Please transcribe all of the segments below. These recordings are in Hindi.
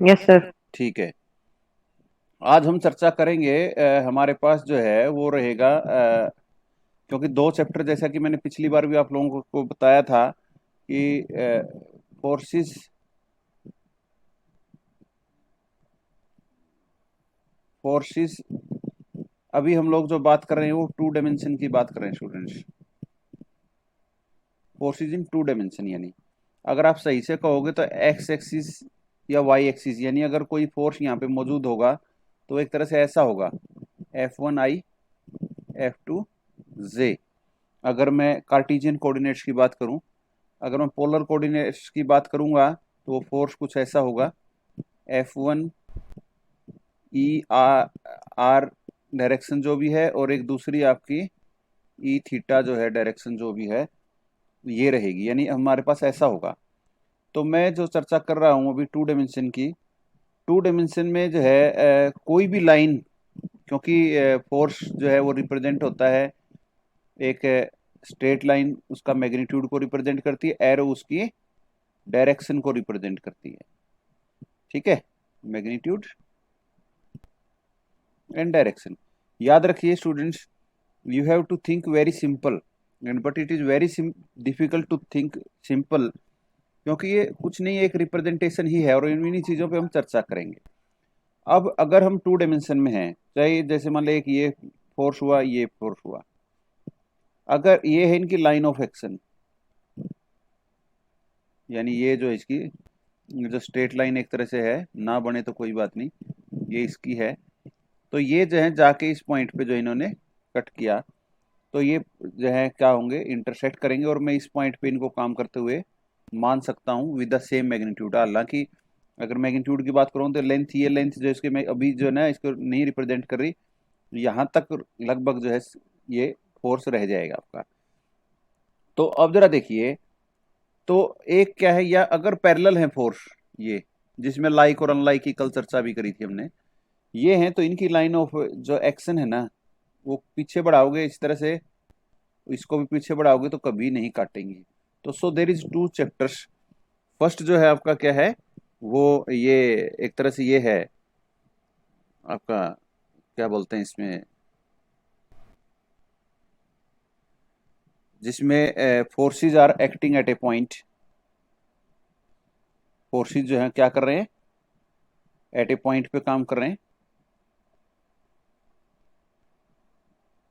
Yes sir. ठीक है। आज हम चर्चा करेंगे, हमारे पास जो है वो रहेगा, क्योंकि दो चैप्टर, जैसा कि मैंने पिछली बार भी आप लोगों को बताया था कि फोर्सेस फोर्सेस अभी हम लोग जो बात कर रहे हैं वो टू डायमेंशन की बात कर रहे हैं students. Forces in two dimension, यानी अगर आप सही से कहोगे तो एक्स एक्सिस या वाई एक्सिस, यानी अगर कोई फोर्स यहाँ पे मौजूद होगा तो एक तरह से ऐसा होगा, F1I F2J। अगर मैं कार्टिजियन कोऑर्डिनेट्स की बात करूं, अगर मैं पोलर कोऑर्डिनेट्स की बात करूंगा तो वो फोर्स कुछ ऐसा होगा, F1E डायरेक्शन जो भी है, और एक दूसरी आपकी ई थीटा जो है डायरेक्शन जो भी है ये रहेगी, यानी हमारे पास ऐसा होगा। तो मैं जो चर्चा कर रहा हूँ अभी टू डायमेंशन की, टू डायमेंशन में जो है कोई भी लाइन, क्योंकि फोर्स जो है वो रिप्रेजेंट होता है एक स्ट्रेट लाइन, उसका मैग्नीट्यूड को रिप्रेजेंट करती है, एरो उसकी डायरेक्शन को रिप्रेजेंट करती है। ठीक है, मैग्नीट्यूड एंड डायरेक्शन। याद रखिए students, you have to think very simple and but it is very difficult to think simple, क्योंकि ये कुछ नहीं, एक रिप्रेजेंटेशन ही है और इन्हीं चीजों पे हम चर्चा करेंगे। अब अगर हम टू डायमेंशन में हैं, चाहे जैसे मान लें कि ये फोर्स हुआ, ये फोर्स हुआ, अगर ये है इनकी लाइन ऑफ एक्शन, यानी ये जो इसकी जो स्ट्रेट लाइन एक तरह से है, ना बने तो कोई बात नहीं, ये इसकी है, तो ये जो है जाके इस पॉइंट पे जो इन्होंने कट किया, तो ये जो है क्या होंगे, इंटरसेक्ट करेंगे, और मैं इस पॉइंट पे इनको काम करते हुए मान सकता हूँ विद द सेम मैग्नीट्यूड। हालांकि अगर मैग्नीट्यूड की बात करूँ तो लेंथ, ये लेंथ जो इसके मैं अभी जो है ना इसको नहीं रिप्रेजेंट कर रही, यहाँ तक लगभग जो है ये फोर्स रह जाएगा आपका। तो अब जरा देखिए, तो एक क्या है, या अगर पैरेलल है फोर्स, ये जिसमें लाइक और अनलाइक की कल चर्चा भी करी थी हमने, ये है तो इनकी लाइन ऑफ जो एक्शन है ना, वो पीछे बढ़ाओगे इस तरह से, इसको भी पीछे बढ़ाओगे तो कभी नहीं काटेंगे। तो so there is two chapters. First जो है आपका क्या है, वो ये एक तरह से ये है आपका, क्या बोलते हैं इसमें, जिसमें forces are acting at a point. Forces जो है क्या कर रहे हैं, एट ए पॉइंट पे काम कर रहे हैं।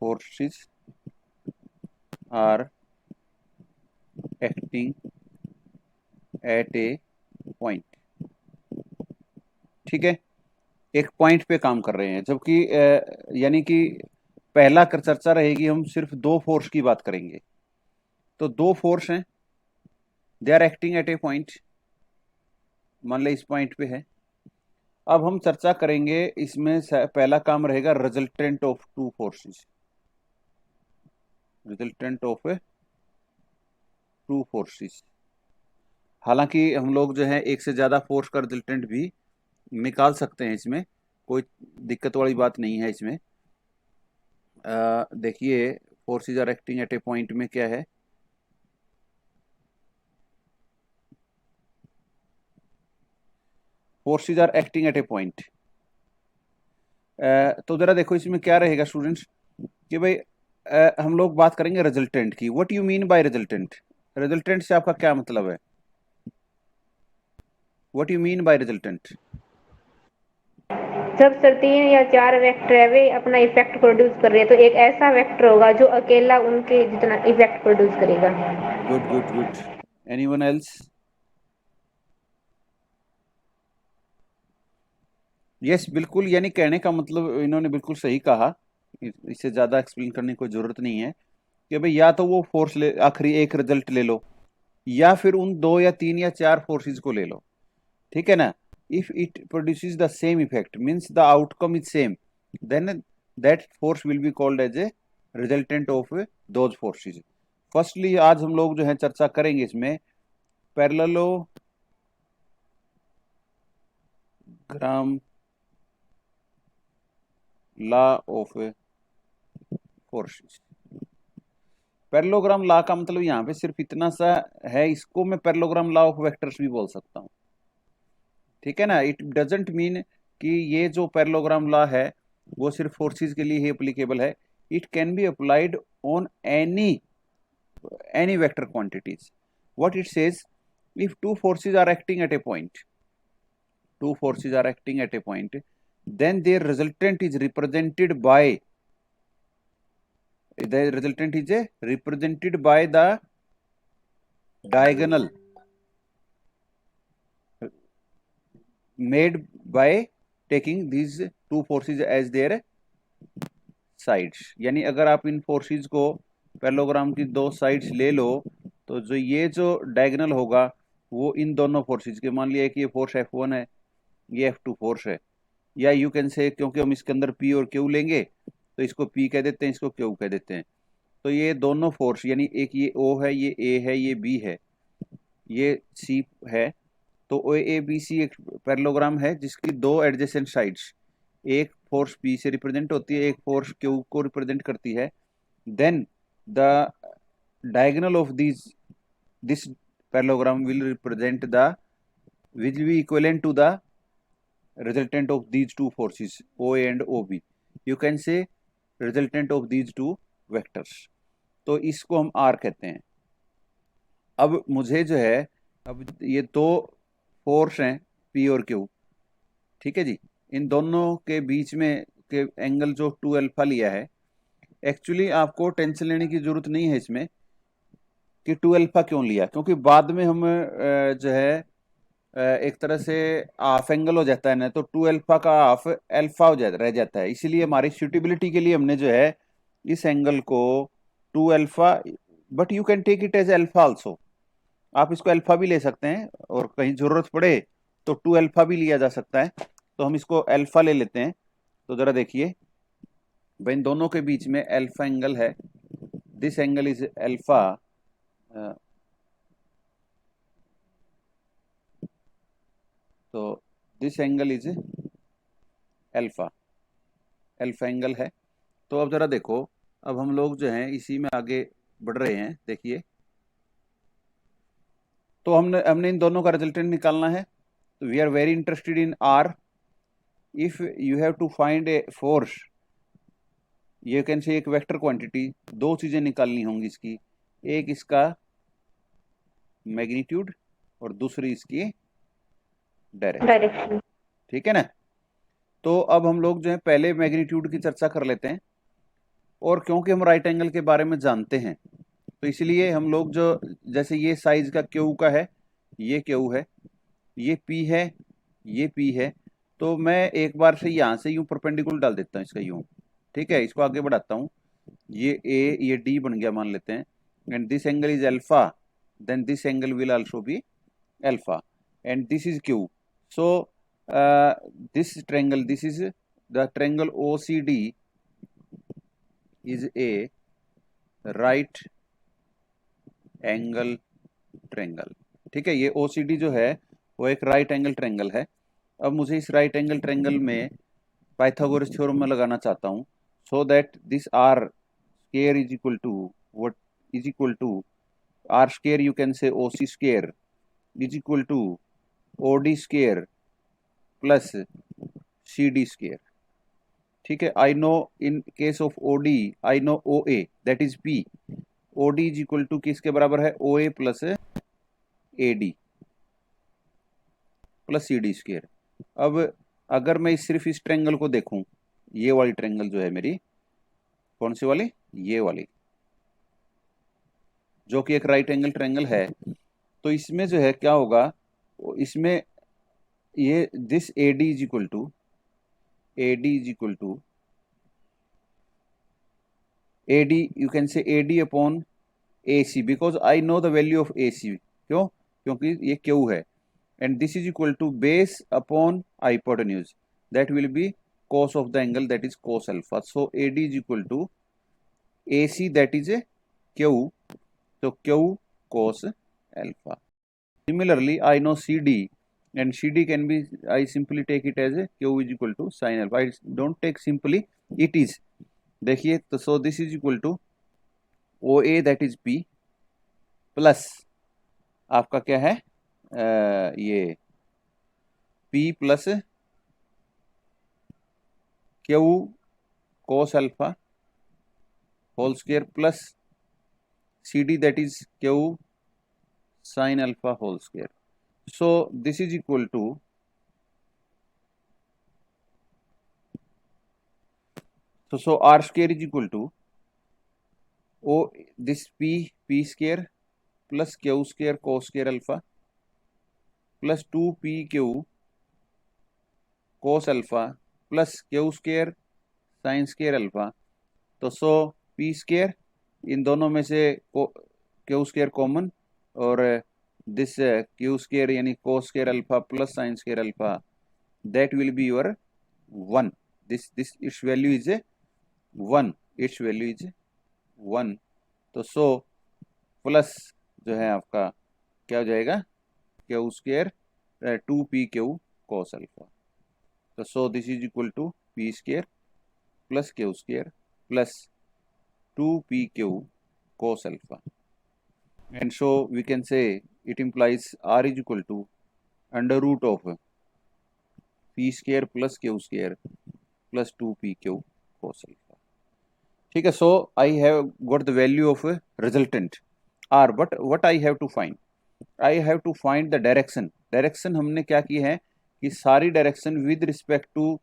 Forces are acting at a point. ठीक है, एक पॉइंट पे काम कर रहे हैं, जबकि यानी कि पहला कर चर्चा रहेगी, हम सिर्फ दो फोर्स की बात करेंगे। तो दो फोर्स हैं, they are acting at a point, मान ले इस पॉइंट पे है। अब हम चर्चा करेंगे इसमें पहला काम रहेगा resultant of two forces, resultant of two forces. हालांकि हम लोग जो है एक से ज्यादा फोर्स का रिजल्टेंट भी निकाल सकते हैं, इसमें कोई दिक्कत वाली बात नहीं है इसमें। देखिए, forces are acting at a point में क्या है, forces are acting at a point. तो जरा देखो इसमें क्या रहेगा स्टूडेंट्स, कि भाई हम लोग बात करेंगे रिजल्टेंट की। What you mean by resultant, resultant से आपका क्या मतलब है, what you mean by resultant. जब सर तीन या चार वेक्टर है वे अपना इफेक्ट प्रोड्यूस कर रहे हैं तो एक ऐसा वेक्टर होगा जो अकेला उनके जितना इफेक्ट प्रोड्यूस करेगा। Good good good. Anyone else. Yes, बिल्कुल, यानी कहने का मतलब इन्होंने बिल्कुल सही कहा, इससे ज्यादा एक्सप्लेन करने की कोई जरूरत नहीं है, कि भाई या तो वो फोर्स ले, आखिरी एक रिजल्ट ले लो, या फिर उन दो या तीन या चार फोर्सेस को ले लो। ठीक है ना, if it produces the same effect means the outcome is same, then that force will be called as a resultant of those forces. Firstly आज हम लोग जो है चर्चा करेंगे इसमें parallelogram law of forces. Parallelogram law का मतलब यहाँ पे सिर्फ इतना सा है, इसको मैं पैरेललोग्राम लॉ ऑफ वेक्टर्स भी बोल सकता हूँ। ठीक है ना। इट डजेंट मीन कि ये जो पैरेललोग्राम लॉ है वो सिर्फ फोर्सेस के लिए ही एप्लीकेबल है। It can be applied on any vector quantities. What it says, if two forces are acting at a point, then their resultant is represented by the diagonal made by taking these two forces as their sides। यानी अगर आप इन फोर्सेस को पैरेललोग्राम की दो साइड्स ले लो तो जो डायगोनल होगा वो इन दोनों फोर्सेस के, मान लिया कि ये फोर्स F1 है, ये F2 फोर्स है, या यू कैन से, क्योंकि हम इसके अंदर P और Q लेंगे तो इसको P कह देते हैं, इसको Q कह देते हैं। तो ये दोनों फोर्स, यानी एक ये O है, ये A है, ये B है, ये C है। तो OABC एक पैरेललोग्राम है जिसकी दो एडजेसेंट साइड्स, एक फोर्स P से रिप्रेजेंट होती है, एक फोर्स Q को रिप्रेजेंट करती है। Then the diagonal of this parallelogram will be equivalent to the resultant of these two forces OA and OB। you can say resultant of these two vectors। तो इसको हम R कहते हैं। अब मुझे जो है, अब ये दो फोर्स हैं P और Q, ठीक है जी, इन दोनों के बीच में के एंगल जो 2 अल्फा लिया है, एक्चुअली आपको टेंशन लेने की जरूरत नहीं है इसमें कि 2 अल्फा क्यों लिया, क्योंकि बाद में हम जो है एक तरह से हाफ एंगल हो जाता है ना, तो 2 अल्फा का हाफ अल्फा रह जाता है। इसीलिए हमारी सूटेबिलिटी के लिए हमने जो है इस एंगल को 2 alpha, but you can take it as alpha also, आप इसको अल्फा भी ले सकते हैं और कहीं जरूरत पड़े तो 2 अल्फा भी लिया जा सकता है। तो हम इसको अल्फा ले लेते हैं। तो जरा देखिए भाई, इन दोनों के बीच में अल्फा एंगल है, दिस एंगल इज अल्फा। तो this angle is alpha angle है। तो अब जरा देखो, अब हम लोग जो हैं इसी में आगे बढ़ रहे हैं। देखिए, तो हमने इन दोनों का रिजल्टेंट निकालना है। तो we are very interested in R. If you have to find a force, ये कैन से एक वेक्टर क्वांटिटी, दो चीजें निकालनी होंगी इसकी, एक इसका मैग्नीट्यूड और दूसरी इसकी डायरेक्शन, ठीक है ना। तो अब हम लोग जो है पहले मैग्नीट्यूड की चर्चा कर लेते हैं, और क्योंकि हम राइट एंगल के बारे में जानते हैं तो इसलिए हम लोग जो, जैसे ये साइज का Q का है, ये Q है, ये P है, ये P है, तो मैं एक बार से यहां से यूं परपेंडिकुलर डाल देता हूं इसका यूं, ठीक है। इसको आगे बढ़ाता हूं, ये A, ये D बन गया मान लेते हैं, and this angle is alpha, then this angle will also be alpha, and this is Q। So this triangle, this is the triangle OCD is a right angle triangle, ठीक है। ये OCD जो है वो एक राइट एंगल ट्रायंगल है। अब मुझे इस राइट एंगल ट्रायंगल में पाइथागोरस थ्योरम में लगाना चाहता हूं, so that this R square is equal to what, is equal to R square, you can say OC square is equal to OD square plus CD square, ठीक है। I know in case of OD, I know OA that is P, OD is equal to किसके बराबर है, OA plus AD plus CD square. अब अगर मैं सिर्फ इस ट्रायंगल को देखूं, ये वाली ट्रायंगल जो है मेरी, कौन सी वाली, ये वाली, जो कि एक राइट एंगल ट्रायंगल है, तो इसमें जो है क्या होगा, इसमें ये this AD is equal to AD, you can say AD upon AC, because I know the value of AC। क्यों, क्योंकि ये Q है, and this is equal to base upon hypotenuse, that will be cos of the angle, that is cos alpha। so AD is equal to AC, that is a Q, so Q cos alpha। similarly I know CD, and CD can be, I simply take it as a Q is equal to sin alpha। I don't take simply, it is, देखिए तो so this is equal to OA that is P plus आपका क्या है, ये P plus Q cos alpha whole square plus CD, that is Q sin alpha whole square. So this is equal to, so R square is equal to O, this P square plus Q square cos square alpha plus 2PQ cos alpha plus Q square sin square alpha. तो सो P square, इन दोनों में से Q square कॉमन, और दिस Q square यानी cos square alpha plus sin square alpha, that will be your 1. This its value is 1, its value is 1. तो सो प्लस जो है आपका क्या हो जाएगा, Q square 2PQ cos alpha. तो so this is equal to P square plus Q square plus 2PQ cos alpha. And so we can say it implies R is equal to under root of P square plus Q square plus 2PQ cos alpha. ठीक है. So I have got the value of resultant R, but what I have to find, I have to find the direction. Direction हमने क्या की है कि सारी direction with respect to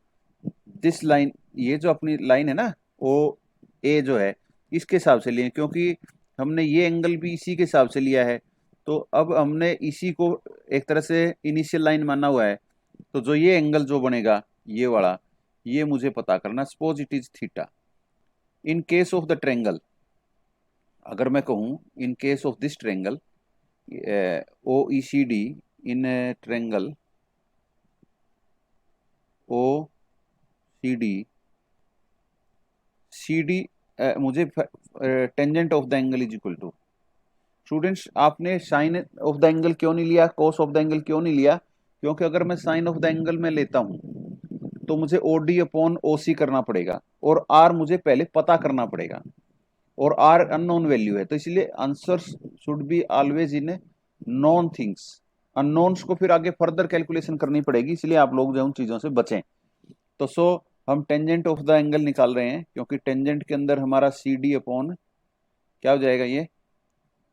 this line, ये जो अपनी लाइन है ना वो ए जो है इसके हिसाब से लिए, क्योंकि हमने ये एंगल भी इसी के हिसाब से लिया है. तो अब हमने इसी को एक तरह से इनिशियल लाइन माना हुआ है. तो जो ये एंगल जो बनेगा ये वाला, ये मुझे पता करना. Suppose it is theta. In case of the triangle, अगर मैं कहूं in case of this triangle OECD, in triangle OCD, CD मुझे tangent of the angle is equal to, students आपने साइन ऑफ द एंगल क्यों नहीं लिया, कॉस ऑफ द एंगल क्यों नहीं लिया, क्योंकि अगर मैं साइन ऑफ द एंगल में लेता हूं तो मुझे OD अपॉन OC करना पड़ेगा, और R मुझे पहले पता करना पड़ेगा, और R अननोन वैल्यू है. तो इसलिए answer should be always in non things. Unknowns को फिर आगे फर्दर कैलकुलेशन करनी पड़ेगी, इसलिए आप लोग जो उन चीजों से बचें. तो सो हम टेंजेंट ऑफ द एंगल निकाल रहे हैं, क्योंकि टेंजेंट के अंदर हमारा CD अपॉन क्या हो जाएगा, ये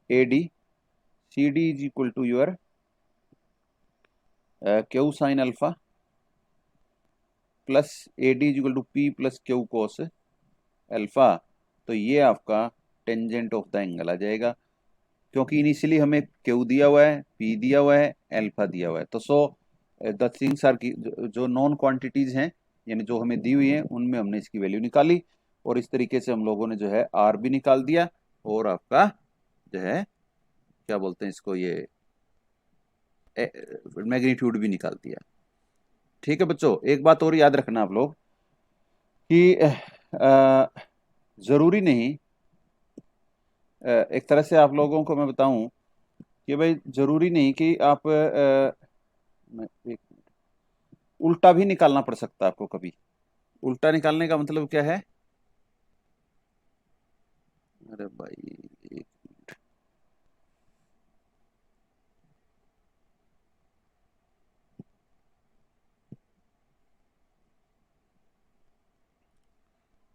AD. CD is equal to your Q sine alpha plus AD is equal to P plus Q cos alpha. तो ये आपका टेंजेंट ऑफ द एंगल आ जाएगा, क्योंकि इनिशियली हमें क्यू दिया हुआ है, P दिया हुआ है, अल्फा दिया हुआ है. तो सो द थिंग्स आर की जो नॉन क्वांटिटीज हैं यानी जो हमें दी हुई है उनमें हमने इसकी वैल्यू निकाली, और इस तरीके से हम लोगों ने जो है R भी निकाल दिया, और आपका जो है क्या बोलते हैं इसको, ये मैग्नीट्यूड भी निकाल दिया. ठीक है बच्चों, एक बात और याद रखना आप लोग कि जरूरी नहीं, एक तरह से आप लोगों को मैं बताऊं कि भाई जरूरी नहीं कि आप उल्टा भी निकालना पड़ सकता है आपको कभी. उल्टा निकालने का मतलब क्या है, अरे भाई एक मिनट,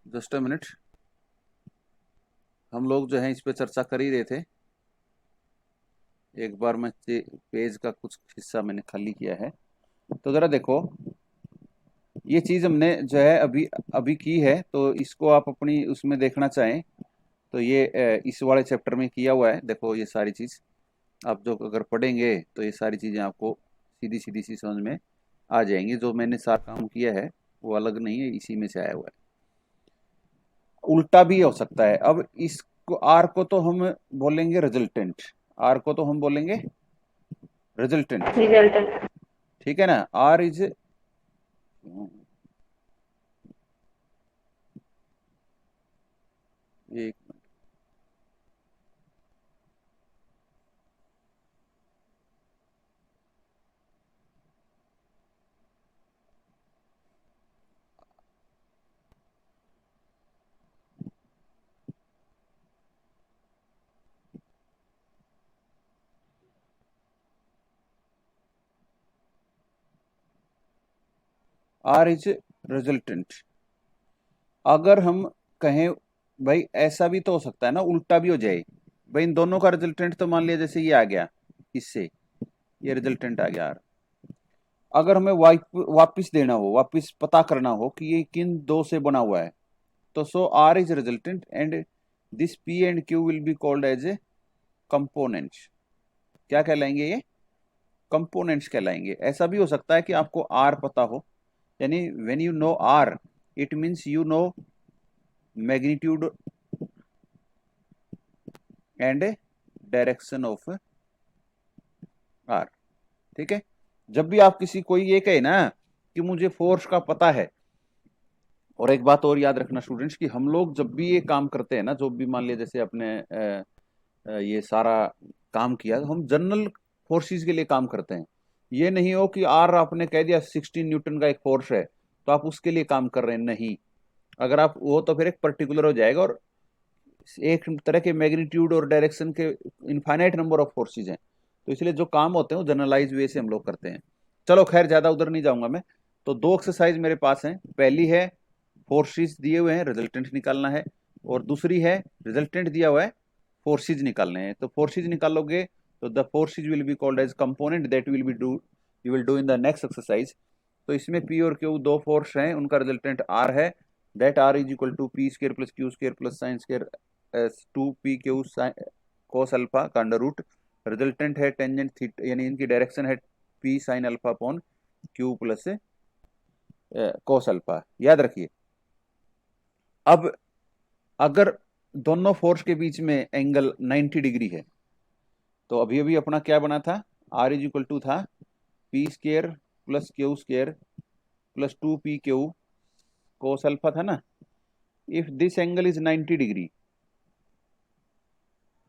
जस्ट अ मिनट. हम लोग जो है इस पे चर्चा कर ही रहे थे. एक बार मैं पेज का कुछ हिस्सा मैंने खाली किया है, तो जरा देखो. ये चीज हमने जो है अभी अभी की है, तो इसको आप अपनी उसमें देखना चाहें तो ये इस वाले चैप्टर में किया हुआ है. देखो ये सारी चीज आप जो अगर पढ़ेंगे तो ये सारी चीजें आपको सीधी सीधी सी समझ में आ जाएंगी. जो मैंने सारा काम किया है वो अलग नहीं है, इसी में से आया हुआ है. उल्टा भी हो सकता है. अब इसको आर को तो हम बोलेंगे रिजल्टेंट, आर को तो हम बोलेंगे रिजल्टेंट. रिजल्टेंट. ठीक है ना. आर इज एक आर इज रिजल्टेंट। अगर हम कहें भाई ऐसा भी तो हो सकता है ना, उल्टा भी हो जाए भाई, इन दोनों का रिजल्टेंट तो मान लिया जैसे ये आ गया, इससे ये रिजल्टेंट आ गया आर। अगर हमें वापिस देना हो, वापिस पता करना हो कि ये किन दो से बना हुआ है, तो so R is resultant and this P and Q will be called as a components. क्या कहलाएंगे ये? कंपोनेंट्स कहलाएंगे। ऐसा भी हो सकता है कि आपको आर पता हो, यानी when you know R it means you know magnitude and direction of R. ठीक है, जब भी आप किसी कोई ये कहे ना कि मुझे फोर्स का पता है। और एक बात और याद रखना स्टूडेंट्स कि हम लोग जब भी ये काम करते हैं ना, जो भी मान लिया जैसे अपने ये सारा काम किया, तो हम जनरल फोर्सेस के लिए काम करते हैं। ये नहीं हो कि आर आपने कह दिया 16 न्यूटन का एक फोर्स है तो आप उसके लिए काम कर रहे हैं, नहीं। अगर आप वो तो फिर एक पर्टिकुलर हो जाएगा, और एक तरह के मैग्नीट्यूड और डायरेक्शन के इनफाइनाइट नंबर ऑफ फोर्सेज हैं, तो इसलिए जो काम होते हैं वो जनरलाइज वे से हम लोग करते हैं। चलो खैर ज्यादा उधर नहीं जाऊंगा मैं। तो दो एक्सरसाइज मेरे पास हैं, पहली है फोर्सेज दिए हुए हैं, रिजल्टेंट निकालना है, और दूसरी है रिजल्टेंट दिया हुआ है, फोर्सेज निकालने हैं। तो फोर्सेज निकालोगे तो the forces will be called as component that will be do you will do in the next exercise. तो इसमें पी और क्यू दो फोर्स हैं, उनका रिजल्टेंट आर है, that R is equal to P square plus Q square plus sine square S 2p Q cos alpha का अंडर रूट। रिजल्टेंट है टेंजेंट थीटा, यानी इनकी डायरेक्शन है p sine alpha upon q plus cos alpha. याद रखिए, अब अगर दोनों फोर्स के बीच में एंगल 90 डिग्री है, तो अभी अभी अपना क्या बना था, आर इज इक्वल टू था P square plus Q square plus 2p Q cos alpha था ना। If this angle is 90 degree,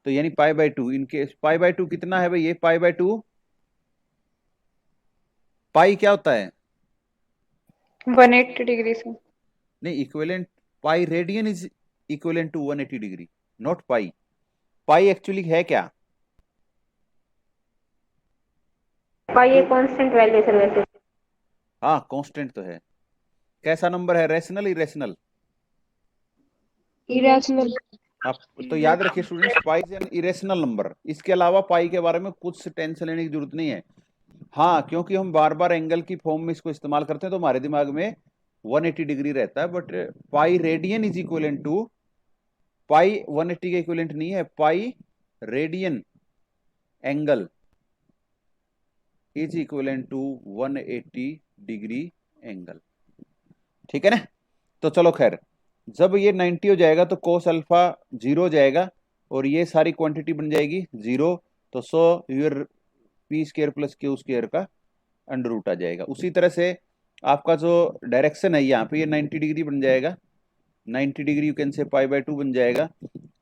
तो यानी पाई बाय टू, इनके पाई बाय टू कितना है भाई, ये पाई बाय टू, पाई क्या होता है? 180 डिग्री से। नहीं, equivalent pi radian is equivalent to 180 degree, not pi. Pi actually है क्या? पाई ये कांस्टेंट वैल्यू सर वैसे। हाँ कांस्टेंट तो है। कैसा नंबर है, रेशनल इरेशनल? इरेशनल। आप तो याद रखिए students, pi is an irrational number. इसके अलावा पाई के बारे में कुछ टेंशन लेने की जरूरत नहीं है। हाँ, क्योंकि हम बार बार एंगल की फॉर्म में इसको इस्तेमाल करते हैं तो हमारे दिमाग में 180 डिग्री रहता है, but pi radian is equivalent to, pi 180 के इक्विवेलेंट नहीं है, pi radian angle is equivalent to 180 degree angle. ठीक है ना? तो चलो खैर, जब ये 90 हो जाएगा तो कोस अल्फा 0 हो जाएगा और ये सारी क्वांटिटी बन जाएगी 0। तो so your P square plus Q square का अंडर रूट आ जाएगा। उसी तरह से आपका जो डायरेक्शन है यहाँ पे, ये 90 डिग्री बन जाएगा, 90 डिग्री यू कैन से पाई बाय टू बन जाएगा।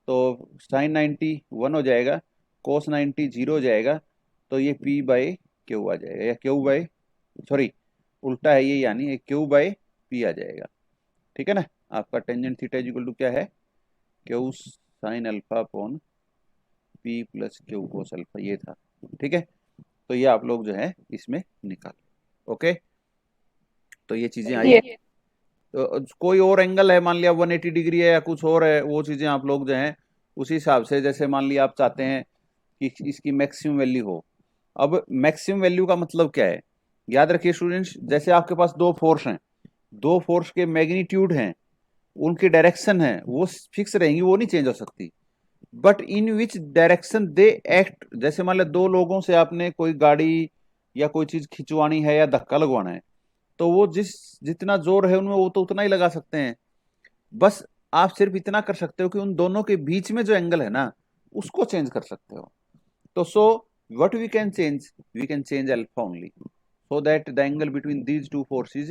तो साइन 90 1 हो जाएगा, कोस 90 0 हो जाएगा, तो ये पी बाय क्यू आ जाएगा, या क्यू बाय, सॉरी उल्टा है ये, यानी क्यू बाय पी आ जाएगा। ठीक है ना? आपका tangent theta is equal to क्या है, Q sine alpha upon P plus Q cos alpha, ये था। ठीक है, तो ये आप लोग जो है इसमें निकाल। ओके, तो ये चीजें आई। तो कोई और एंगल है, मान लिया 180 डिग्री है या कुछ और है, वो चीजें आप लोग जो है उसी हिसाब से, जैसे मान लिया आप चाहते हैं कि इसकी मैक्सिमम वैल्यू हो। अब मैक्सिमम वैल्यू का मतलब क्या है, याद रखिए स्टूडेंट्स, जैसे आपके पास दो फोर्स हैं, दो फोर्स के मैग्नीट्यूड हैं, उनकी डायरेक्शन है वो फिक्स रहेंगी, वो नहीं चेंज हो सकती। But in which direction they act, जैसे मान लो दो लोगों से आपने कोई गाड़ी या कोई चीज खिंचवानी है या धक्का लगवाना है, तो वो जितना जोर है उनमें वो तो उतना ही लगा सकते हैं। बस आप सिर्फ इतना कर सकते हो कि उन दोनों के बीच में जो एंगल है ना उसको चेंज कर सकते हो। तो so what we can change alpha only, so that the angle between these two forces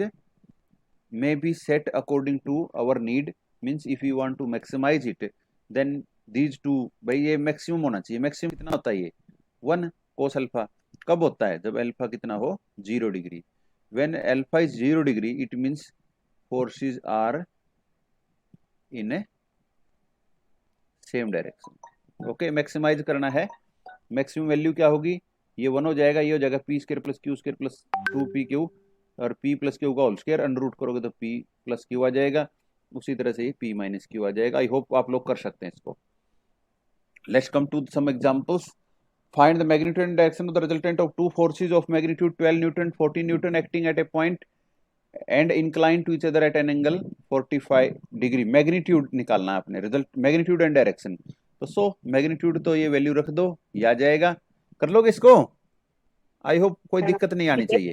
may be set according to our need, means if you want to maximize it then these two, भाई ये मैक्सिमम होना चाहिए। मैक्सिमम कितना होता है, ये 1 cos अल्फा। कब होता है, जब अल्फा कितना हो 0 degree. when alpha is 0 degree it means forces are in a same direction। Okay, maximize करना है, मैक्सिमम वैल्यू क्या होगी, ये 1 हो जाएगा, ये हो जाएगा P square plus Q square plus 2p Q और p प्लस क्यू का होल स्क्वायर अंडर रूट करोगे तो p प्लस क्यू आ जाएगा, उसी तरह से ये p माइनस क्यू आ जाएगा। आई होप आप लोग कर सकते हैं इसको। Let's come to some examples. Find the magnitude and direction of the resultant of two forces of magnitude 12 newton 14 newton acting at a point and incline to each other at an angle 45 degree. Magnitude निकालना है आपने, रिजल्ट मैग्नीट्यूड एंड डायरेक्शन। तो सो मैग्नीट्यूड तो ये वैल्यू रख दो, ये आ जाएगा। कर लोगे इसको? आई होप कोई दिक्कत नहीं आनी चाहिए।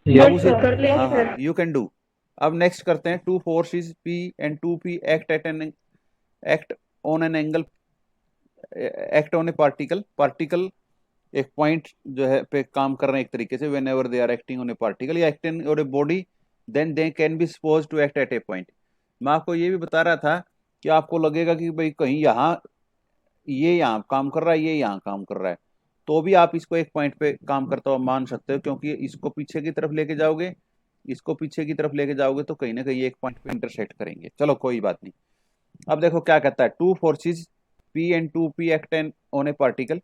अब उसे कर लेंगे हाँ हाँ सर। You can do. अब नेक्स्ट करते हैं, two forces P and 2P act on an angle, act on a particle एक पॉइंट जो है पे काम कर रहे हैं एक तरीके से। Whenever they are acting on a particle या acting on a body then they can be suppose to act at a point. मैं आपको ये भी बता रहा था कि आपको लगेगा कि भाई कहीं यहाँ ये यहाँ काम कर रहा है, ये यहाँ काम कर रहा है, तो भी आप इसको एक पॉइंट पे काम करता हुआ मान सकते हो, क्योंकि इसको पीछे की तरफ लेके जाओगे, इसको पीछे की तरफ लेके जाओगे तो कहीं ना कहीं एक पॉइंट पे इंटरसेक्ट करेंगे। चलो कोई बात नहीं। अब देखो क्या कहता है, two forces P and 2P act on a particle,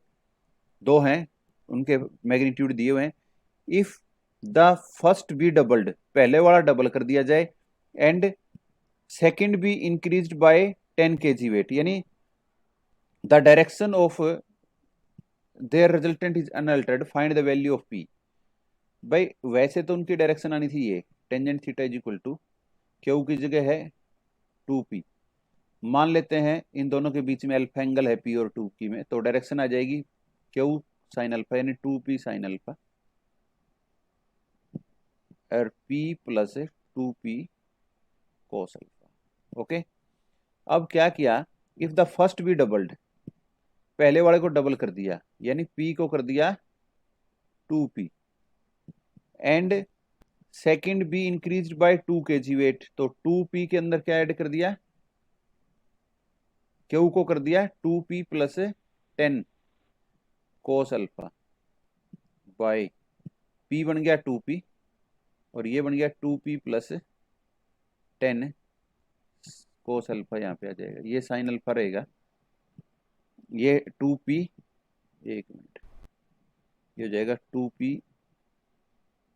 दो हैं, उनके मैग्नीट्यूड दिए हुए हैं। If the first be doubled, पहले वाला डबल कर दिया जाए, and second be increased by 10 kg weight, यानी the direction of their resultant is unaltered, find the value of P। भाई वैसे तो उनकी डायरेक्शन आनी थी ये, tangent theta is equal to Q की जगह है 2P। मान लेते हैं इन दोनों के बीच में अल्फा एंगल है P और 2P में, तो डायरेक्शन आ जाएगी क्यू साइन अल्फा, यानी 2P साइन अल्फा और P plus 2P cos alpha. Okay, अब क्या किया, if the first be doubled, पहले वाले को डबल कर दिया, यानी P को कर दिया 2P, and second be increased by 2 kg weight, तो 2P के अंदर क्या ऐड कर दिया, क्यू को कर दिया 2P plus 10 cos alpha by P बन गया 2P, और ये बन गया 2P प्लस 10 कोस अल्फा, यहाँ पे आ जाएगा, ये साइन अल्फा रहेगा, ये 2P, एक मिनट, ये हो जाएगा 2P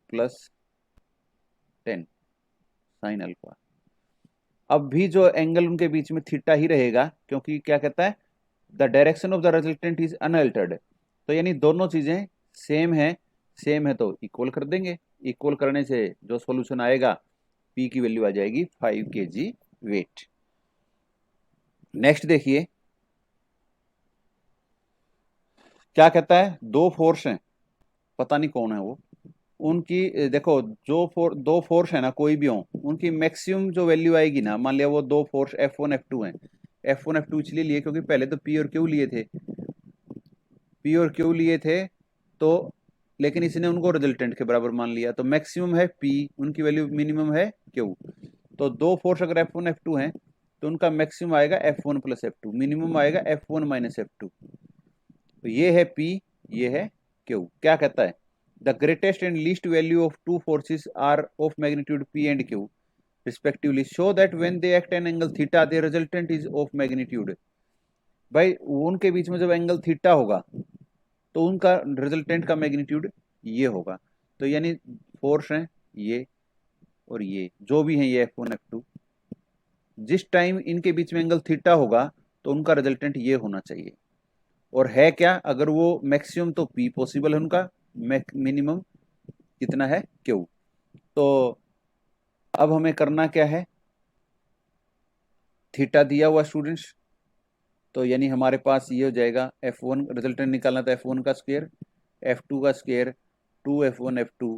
प्लस 10 साइन अल्फा। अब भी जो एंगल उनके बीच में थीटा ही रहेगा, क्योंकि क्या कहता है, the direction of the resultant is unaltered, तो यानी दोनों चीजें सेम है, सेम है तो इक्वल कर देंगे। इक्वल करने से जो सॉल्यूशन आएगा, P की वैल्यू आ जाएगी 5 kg वेट। नेक्स्ट देखिए क्या कहता है, दो फोर्स हैं, पता नहीं कौन है वो, उनकी देखो दो फोर्स है ना, कोई भी हो, उनकी मैक्सिमम जो वैल्यू आएगी ना, मान लिया वो दो फोर्स F1 F2 हैं। F1 F2 इसलिए लिए क्योंकि पहले तो P और Q लिए थे, P और Q लिए थे, तो लेकिन इसने उनको रिजल्टेंट के बराबर मान लिया, तो मैक्सिमम है P, उनकी वैल्यू मिनिमम है Q। तो दो फोर्स अगर F1 F2 हैं तो उनका मैक्सिमम आएगा F1 प्लस F2, मिनिमम आएगा F1 माइनस F2। तो ये है P, ये है Q। क्या कहता है, the greatest and least value of two forces are of magnitude P and Q respectively, show that when they act an angle theta their resultant is of magnitude. भाई उनके बीच में जब एंगल थीटा होगा तो उनका रिजल्टेंट का मैग्नीट्यूड ये होगा। तो यानी फोर्स है ये और ये जो भी है, ये F1 F2, जिस टाइम इनके बीच में एंगल थीटा होगा तो उनका रिजल्टेंट ये होना चाहिए। और है क्या, अगर वो मैक्सिमम तो P पॉसिबल है उनका, मिनिमम कितना है Q। तो अब हमें करना क्या है, थीटा दिया हुआ स्टूडेंट्स, तो यानी हमारे पास ये हो जाएगा F1 रिजल्टेंट निकालना था, F1 का स्क्वायर F2 का square 2F1 F2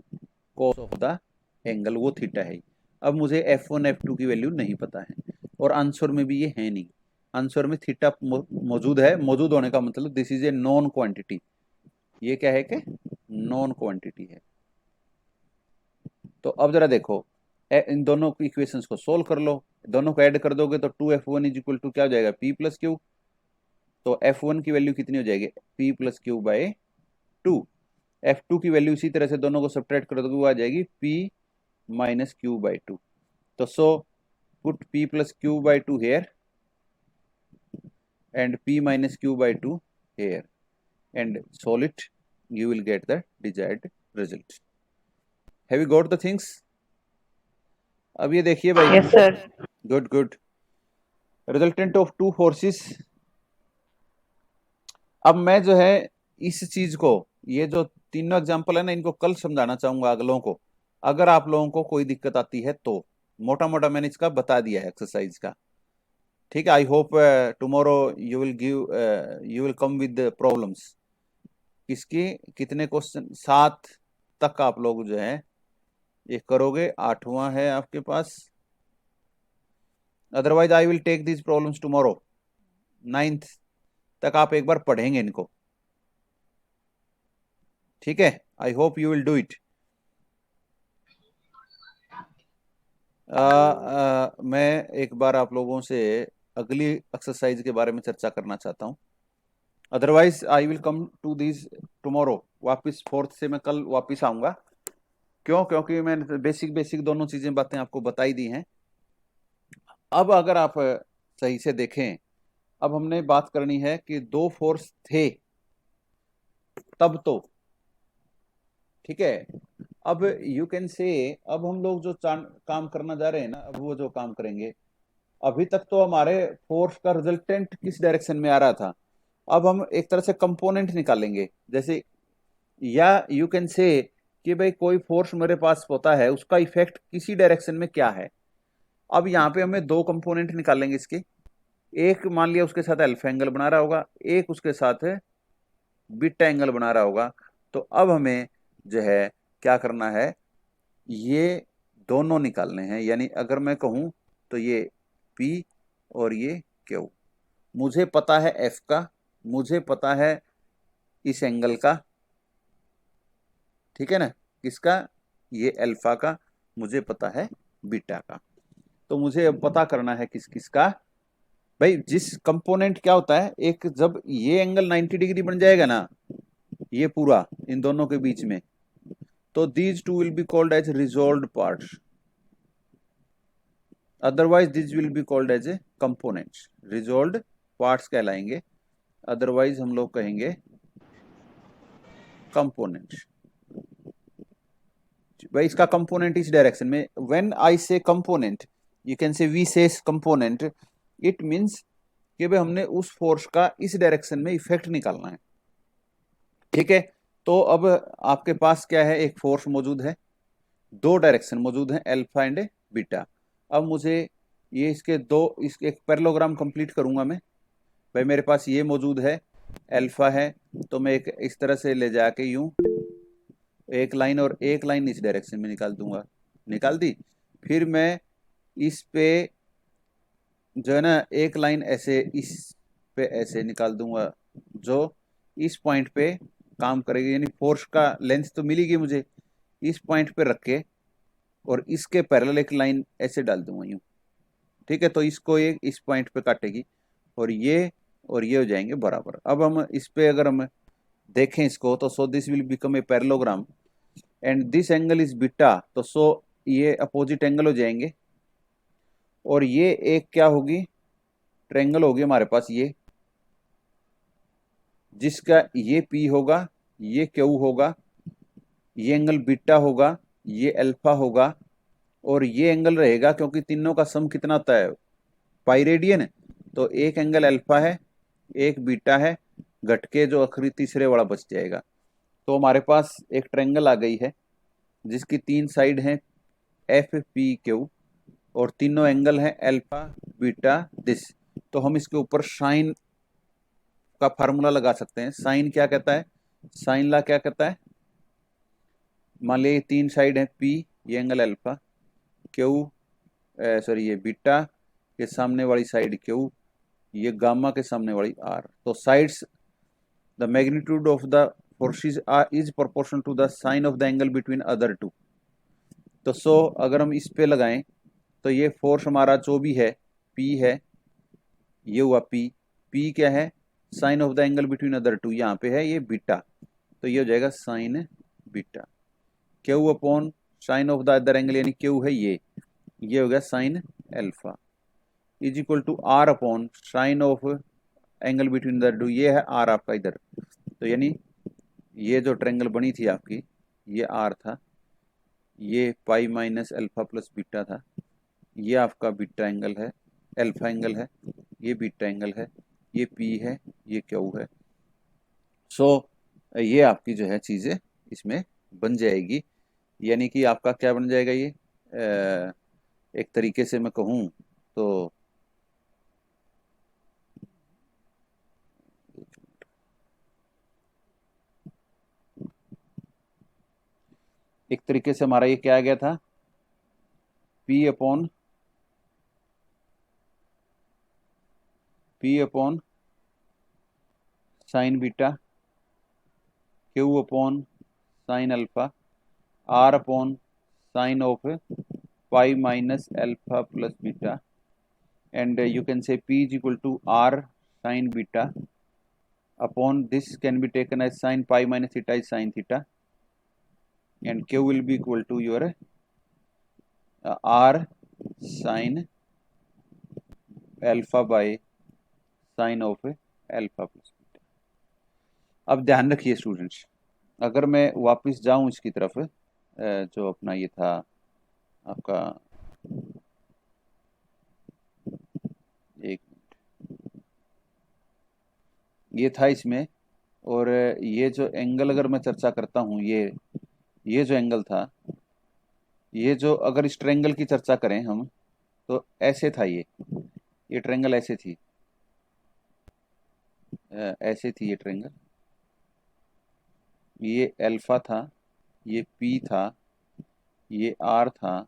cos of the angle, वो थीटा है। अब मुझे F1 F2 की वैल्यू नहीं पता है, और आंसर में भी ये है नहीं, आंसर में थीटा मौजूद है, मौजूद होने का मतलब this is a non quantity, ये क्या है कि नॉन क्वांटिटी है। तो अब जरा देखो, इन दोनों इक्वेशंस को सोल्व कर लो, दोनों को ऐड कर दोगे तो 2F1 इज इक्वल टू क्या हो जाएगा, P प्लस क्यू। तो F1 की वैल्यू कितनी हो जाएगी, P plus Q by 2। F2 की वैल्यू इसी तरह से दोनों को सब्ट्रैक्ट कर दोगे, वो आ जाएगी P माइनस क्यू बाय 2। तो so put P plus Q by 2 here and P minus Q by 2 here and solve it, you will get the desired result. Have you got the things? अब ये देखिए भाई, yes sir. Good good. Resultant of two forces. अब मैं जो है इस चीज को, ये जो तीनों एग्जांपल है ना, इनको कल समझाना चाहूंगा अगलों को, अगर आप लोगों को कोई दिक्कत आती है तो। मोटा मोटा मैंने इसका बता दिया है एक्सरसाइज का, ठीक है। I hope tomorrow you will come with problems. किसकी कितने क्वेश्चन? 7 तक आप लोग जो है ये करोगे, 8वां है आपके पास। Otherwise I will take these problems tomorrow. 9th तक आप एक बार पढ़ेंगे इनको, ठीक है। I hope you will do it. मैं एक बार आप लोगों से अगली एक्सरसाइज के बारे में चर्चा करना चाहता हूँ। Otherwise I will come to this tomorrow. वापस 4th से मैं कल वापस आऊंगा। क्यों? क्योंकि मैंने बेसिक बेसिक दोनों चीजें बातें आपको बताई दी हैं। अब अगर आप सही से देखें, अब हमने बात करनी है कि 2 फोर्स थे तब तो, ठीक है। अब यू कैन से, अब हम लोग जो काम करना जा रहे हैं ना, अब वो जो काम करेंगे, अभी तक तो हमारे फोर्स का रिजल्टेंट किस डायरेक्शन में आ रहा था। अब हम एक तरह से कंपोनेंट निकालेंगे, जैसे, या यू कैन से कि भाई कोई फोर्स मेरे पास होता है, उसका इफेक्ट किसी डायरेक्शन में क्या है। अब यहाँ पे हमें 2 कंपोनेंट निकालेंगे इसके। एक मान लिया उसके साथ अल्फा एंगल बना रहा होगा, एक उसके साथ बीटा एंगल बना रहा होगा। तो अब हमें जो है क्या करना है, ये दोनों निकालने हैं। यानी अगर मैं कहूं तो ये P और ये Q। मुझे पता है F का, मुझे पता है इस एंगल का, ठीक है ना, किसका? ये अल्फा का। मुझे पता है बीटा का। तो मुझे अब पता करना है किस किस का। भाई जिस कंपोनेंट क्या होता है, एक जब ये एंगल 90 डिग्री बन जाएगा ना, ये पूरा इन दोनों के बीच में, तो these two will be called as resolved parts. Otherwise this will be called as a components. Resolved parts कहलाएंगे, अदरवाइज हम लोग कहेंगे कंपोनेंट्स। भाई इसका कंपोनेंट इस डायरेक्शन में, when I say component, you can say we say component, it means कि भाई हमने उस फोर्स का इस डायरेक्शन में इफेक्ट निकालना है, ठीक है। तो अब आपके पास क्या है, एक फोर्स मौजूद है, 2 डायरेक्शन मौजूद है, अल्फा एंड बीटा। अब मुझे ये इसके एक पैरेललोग्राम कंप्लीट करूंगा मैं। भाई मेरे पास ये मौजूद है, अल्फा है, तो मैं एक इस तरह से ले जाके यूं एक लाइन और एक लाइन इस डायरेक्शन में निकाल दूंगा। निकाल दी। फिर मैं इस पे जो है ना एक लाइन ऐसे इस पे ऐसे निकाल दूंगा, जो इस पॉइंट पे काम करेगी। यानी फोर्स का लेंथ तो मिलेगी मुझे, इस पॉइंट पे रख के और इसके पैरेलल एक लाइन ऐसे डाल दूंगा यूं, ठीक है। तो इसको ये इस पॉइंट पे काटेगी और ये हो जाएंगे बराबर। अब हम इस पे अगर हम देखें इसको, तो so this will become a parallelogram and this angle is beta, तो सो ये अपोजिट एंगल हो जाएंगे। और ये एक क्या होगी, ट्रायंगल होगी हमारे पास, ये जिसका ये P होगा, ये Q होगा, ये एंगल बीटा होगा, ये अल्फा होगा, और ये एंगल रहेगा, क्योंकि तीनों का सम कितना होता है, पाई रेडियन। तो एक एंगल अल्फा है, एक बीटा है, घट के जो आखिरी तीसरे वाला बच जाएगा। तो हमारे पास एक ट्रायंगल आ गई है जिसकी 3 साइड हैं FPQ, और तीनों एंगल हैं अल्फा बीटा दिस। तो हम इसके ऊपर साइन का फार्मूला लगा सकते हैं। साइन क्या कहता है, साइन ला क्या कहता है, मान लीजिए 3 साइड है P, ये एंगल अल्फा, Q सॉरी ये बीटा के सामने वाली साइड Q, ये गामा के सामने वाली R। तो sides, the magnitude of the forces is proportional to the sine of the angle between other two. तो सो अगर हम इस पे लगाएं, तो ये फोर्स हमारा जो भी है P है, ये हुआ P क्या है, sine of the angle between other two, यहाँ पे है ये बीटा, तो ये हो जाएगा sine beta. Q upon sine of the other angle, यानी Q है ये हो गया sine alpha, is equal to R upon sine of angle between the two, ये है R आपका इधर। तो यानी ये जो ट्रायंगल बनी थी आपकी, ये R था, ये पाई माइनस अल्फा प्लस बीटा था, ये आपका बीटा एंगल है, अल्फा एंगल है, ये बीटा एंगल है, ये पी है, ये क्यू है। सो ये आपकी जो है चीज़ें इसमें बन जाएगी, यानी कि आपका क्या बन जाएगा ये एक तरीके से मैं कहूँ तो एक तरीके से हमारा ये क्या आ गया था, P upon sine beta, Q upon sine alpha, R upon sine of pi minus alpha plus beta, and you can say p is equal to r sin beta upon this can be taken as sin pi minus theta is sin theta, and q will be equal to your r sin alpha by sin of alpha plus beta। अब ध्यान रखिए स्टूडेंट्स, अगर मैं वापस जाऊं इसकी तरफ, जो अपना ये था आपका, एक ये था इसमें, और ये जो एंगल अगर मैं चर्चा करता हूँ, ये जो एंगल था, ये जो अगर इस ट्रायंगल की चर्चा करें हम तो ऐसे था, ये ट्रायंगल ऐसे थी, ऐसे थी ये ट्रायंगल, ये अल्फा था, ये पी था, ये आर था,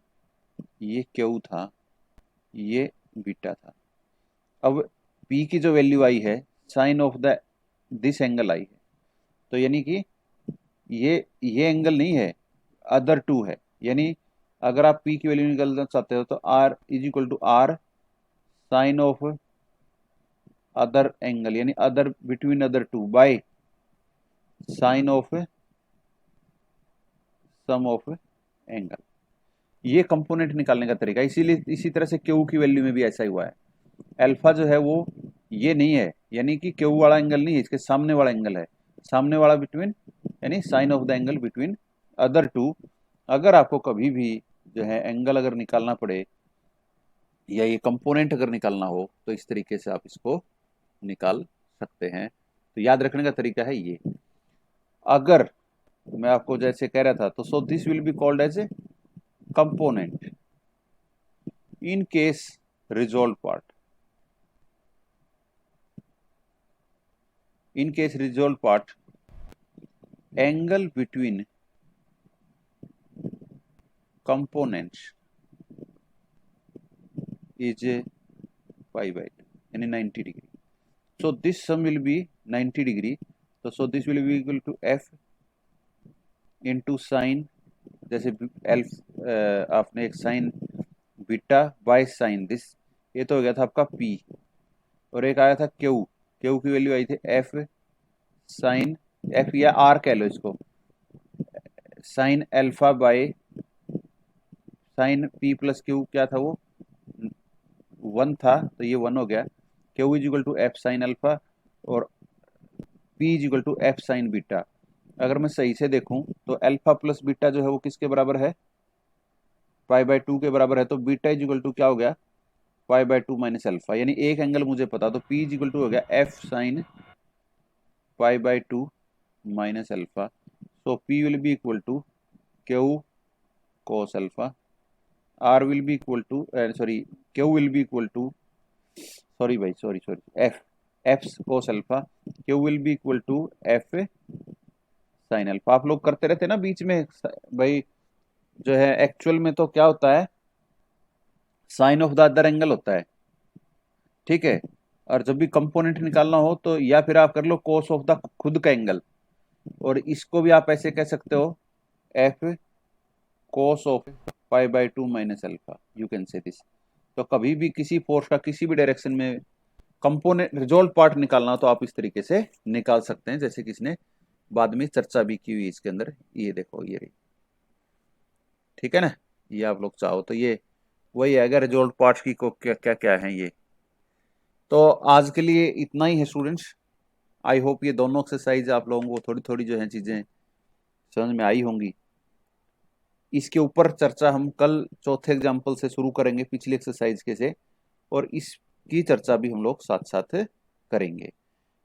ये क्यू था, ये बीटा था। अब पी की जो वैल्यू आई है sine of the this angle आई है, तो यानी कि ये एंगल नहीं है, अदर टू है, यानी अगर आप पी की वैल्यू निकालना चाहते हो तो R is equal to R sine of other angle, यानी other between other two by sine of sum of angle. ये कंपोनेंट निकालने का तरीका, इसीलिए इसी तरह से क्यू की वैल्यू में भी ऐसा ही हुआ है। अल्फा जो है वो ये नहीं है, यानी कि क्यू वाला एंगल नहीं है, इसके सामने वाला एंगल है, सामने वाला बिटवीन, यानी sine of the angle between other two. अगर आपको कभी भी जो है एंगल अगर निकालना पड़े या ये कंपोनेंट अगर निकालना हो तो इस तरीके से आप इसको निकाल सकते हैं। तो याद रखने का तरीका है ये। अगर मैं आपको जैसे कह रहा था, तो so this will be called as a component in case resolved part, in case resolved part angle between components is pi by 2 यानी 90 degree. so this sum will be 90 degree, so this will be equal to f into sin, जैसे आपने एक sign beta by sine this, ये तो हो गया था आपका p, और एक आया था क्यू, क्यू की वैल्यू आई थी एफ साइन, एफ या आर कह लो इसको, sine alpha by sine P plus Q, क्या था वो 1 था, तो ये 1 हो गया, Q is equal to F sine alpha और P is equal to F sine beta. अगर मैं सही से देखूं तो अल्फा प्लस बीटा जो है वो किसके बराबर है, पाई बाय 2 के बराबर है, तो बीटा इज इक्वल टू क्या हो गया, पाई बाय 2 माइनस अल्फा, यानी एक एंगल मुझे पता, तो पी इज इक्वल टू हो गया F sine pi by 2 minus alpha, so p will be equal to q cos alpha, r will be equal to q will be equal to f cos alpha, q will be equal to f sin alpha। आप लोग करते रहते ना बीच में भाई, जो है एक्चुअल में तो क्या होता है, sine of the other angle होता है, ठीक है, और जब भी कंपोनेंट निकालना हो तो या फिर आप कर लो कोस ऑफ द खुद का एंगल, और इसको भी आप ऐसे कह सकते हो F cos of pi by 2 minus alpha, you can से दिस। तो कभी भी किसी फोर्स का किसी भी डायरेक्शन में कंपोनेंट रिजोल्व पार्ट निकालना हो तो आप इस तरीके से निकाल सकते हैं, जैसे किसने बाद में चर्चा भी की हुई इसके अंदर, ये देखो ये रही, ठीक है ना, ये आप लोग चाहो तो ये वही आएगा रिजोल्व पार्ट की को क्या क्या क्या है ये। तो आज के लिए इतना ही है स्टूडेंट्स, आई होप ये दोनों एक्सरसाइज आप लोगों को थोड़ी थोड़ी जो है चीज़ें समझ में आई होंगी। इसके ऊपर चर्चा हम कल चौथे एग्जाम्पल से शुरू करेंगे, पिछली एक्सरसाइज के से, और इसकी चर्चा भी हम लोग साथ साथ करेंगे।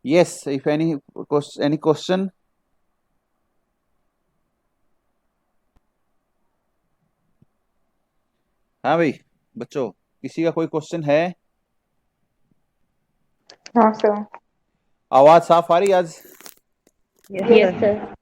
Yes, if any question? हाँ भाई बच्चों, किसी का कोई क्वेश्चन है? हाँ सर। आवाज साफ आ रही आज? Yes sir.